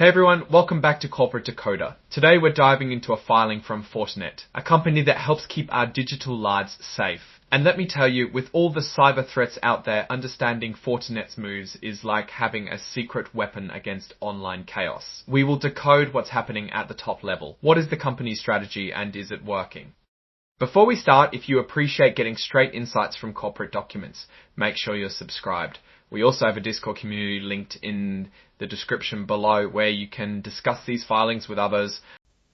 Hey everyone, welcome back to Corporate Decoder. Today we're diving into a filing from Fortinet, a company that helps keep our digital lives safe. And let me tell you, with all the cyber threats out there, understanding Fortinet's moves is like having a secret weapon against online chaos. We will decode what's happening at the top level. What is the company's strategy and is it working? Before we start, if you appreciate getting straight insights from corporate documents, make sure you're subscribed. We also have a Discord community linked in the description below where you can discuss these filings with others.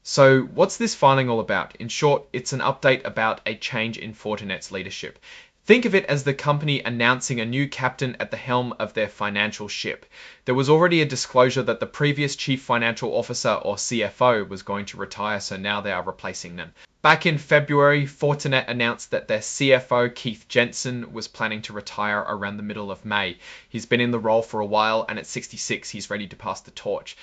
So what's this filing all about? In short, it's an update about a change in Fortinet's leadership. Think of it as the company announcing a new captain at the helm of their financial ship. There was already a disclosure that the previous chief financial officer or CFO was going to retire, so now they are replacing them. Back in February, Fortinet announced that their CFO, Keith Jensen, was planning to retire around the middle of May. He's been in the role for a while, and at 66, he's ready to pass the torch.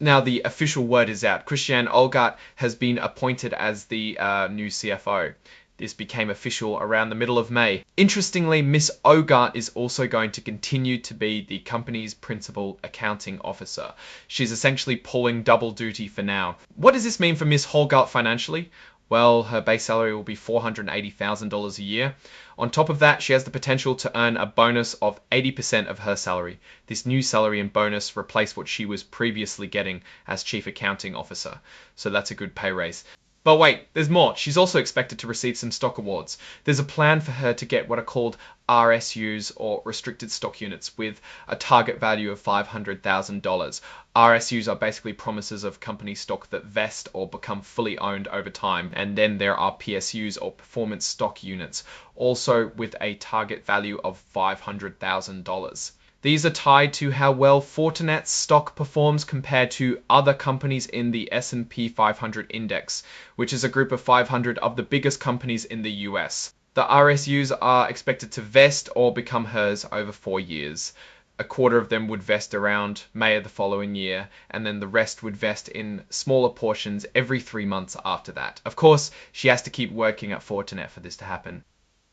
Now, the official word is out. Christiane Olgart has been appointed as the new CFO. This became official around the middle of May. Interestingly, Miss Olgart is also going to continue to be the company's principal accounting officer. She's essentially pulling double duty for now. What does this mean for Miss Olgart financially? Well, her base salary will be $480,000 a year. On top of that, she has the potential to earn a bonus of 80% of her salary. This new salary and bonus replace what she was previously getting as chief accounting officer. So that's a good pay raise. But wait, there's more. She's also expected to receive some stock awards. There's a plan for her to get what are called RSUs, or restricted stock units, with a target value of $500,000. RSUs are basically promises of company stock that vest or become fully owned over time. And then there are PSUs, or performance stock units, also with a target value of $500,000. These are tied to how well Fortinet's stock performs compared to other companies in the S&P 500 index, which is a group of 500 of the biggest companies in the US. The RSUs are expected to vest or become hers over 4 years. A quarter of them would vest around May of the following year, and then the rest would vest in smaller portions every 3 months after that. Of course, she has to keep working at Fortinet for this to happen.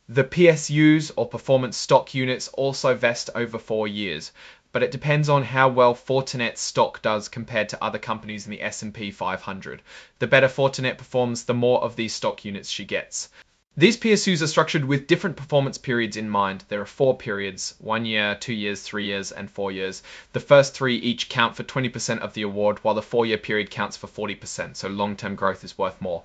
The PSUs, or performance stock units, also vest over 4 years, but it depends on how well Fortinet's stock does compared to other companies in the S&P 500. The better Fortinet performs, the more of these stock units she gets. These PSUs are structured with different performance periods in mind. There are 4 periods: 1 year, 2 years, 3 years, and 4 years. The first 3 each count for 20% of the award, while the 4-year period counts for 40%, so long-term growth is worth more.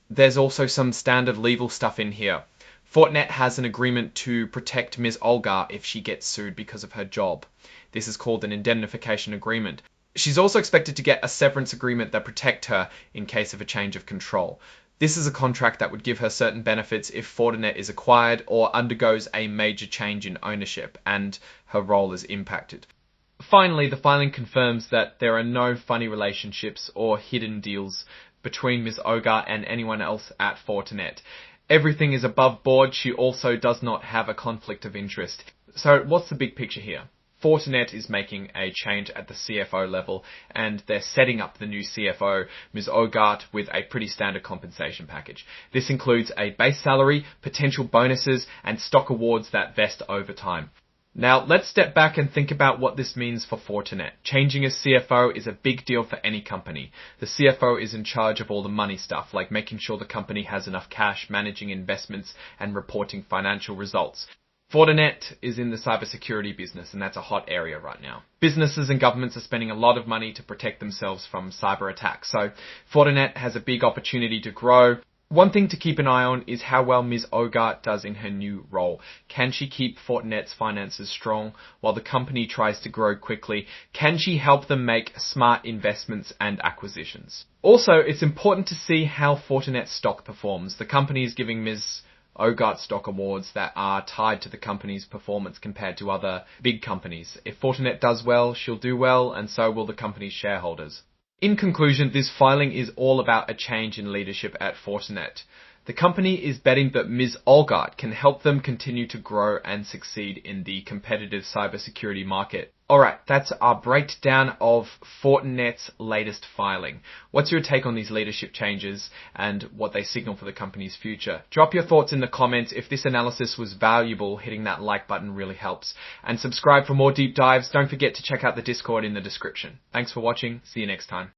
There's also some standard legal stuff in here. Fortinet has an agreement to protect Ms. Olgart if she gets sued because of her job. This is called an indemnification agreement. She's also expected to get a severance agreement that protect her in case of a change of control. This is a contract that would give her certain benefits if Fortinet is acquired or undergoes a major change in ownership and her role is impacted. Finally, the filing confirms that there are no funny relationships or hidden deals between Ms. Olgart and anyone else at Fortinet. Everything is above board. She also does not have a conflict of interest. So what's the big picture here? Fortinet is making a change at the CFO level, and they're setting up the new CFO, Ms. Olgart, with a pretty standard compensation package. This includes a base salary, potential bonuses, and stock awards that vest over time. Now, let's step back and think about what this means for Fortinet. Changing a CFO is a big deal for any company. The CFO is in charge of all the money stuff, like making sure the company has enough cash, managing investments, and reporting financial results. Fortinet is in the cybersecurity business, and that's a hot area right now. Businesses and governments are spending a lot of money to protect themselves from cyber attacks, so Fortinet has a big opportunity to grow. One thing to keep an eye on is how well Ms. Olgart does in her new role. Can she keep Fortinet's finances strong while the company tries to grow quickly? Can she help them make smart investments and acquisitions? Also, it's important to see how Fortinet's stock performs. The company is giving Ms. Olgart stock awards that are tied to the company's performance compared to other big companies. If Fortinet does well, she'll do well, and so will the company's shareholders. In conclusion, this filing is all about a change in leadership at Fortinet. The company is betting that Ms. Olgart can help them continue to grow and succeed in the competitive cybersecurity market. Alright, that's our breakdown of Fortinet's latest filing. What's your take on these leadership changes and what they signal for the company's future? Drop your thoughts in the comments. If this analysis was valuable, hitting that like button really helps. And subscribe for more deep dives. Don't forget to check out the Discord in the description. Thanks for watching. See you next time.